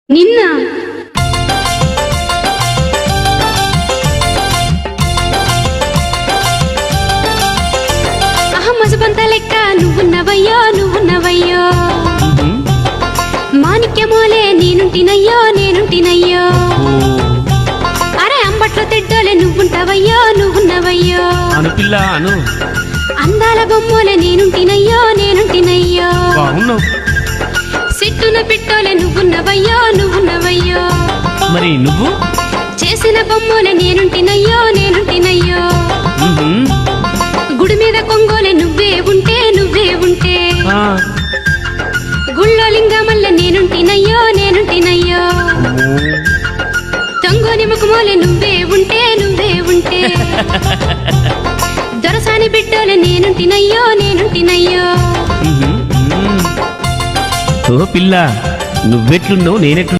నిన్న మజబంత లెక్క నువ్వున్నవయ్యో మాణిక్యమోలే నేనుంటినయ్యో అరే అంబట్లో తిడ్డోలే నువ్వున్నవయ్యో అను పిల్ల అను అందాల బొమ్మోలే నేనుంటినయ్యో సిట్టున పిట్టోలే నువ్వున్నవయ్యో మరి నువ్వు చేసిన బొమ్మోలే నేనుంటినయ్యో గుడి మీద కొంగోలే నువ్వే ఉంటే గుళ్ళో లింగమల్ల నేనుంటినయ్యో తొంగోని ముఖమోలే నువ్వే ఉంటే దొరసాని బిడ్డోలే నేనుంటినయ్యో ఓ పిల్ల నువ్వెట్లున్నావు నేనెట్లు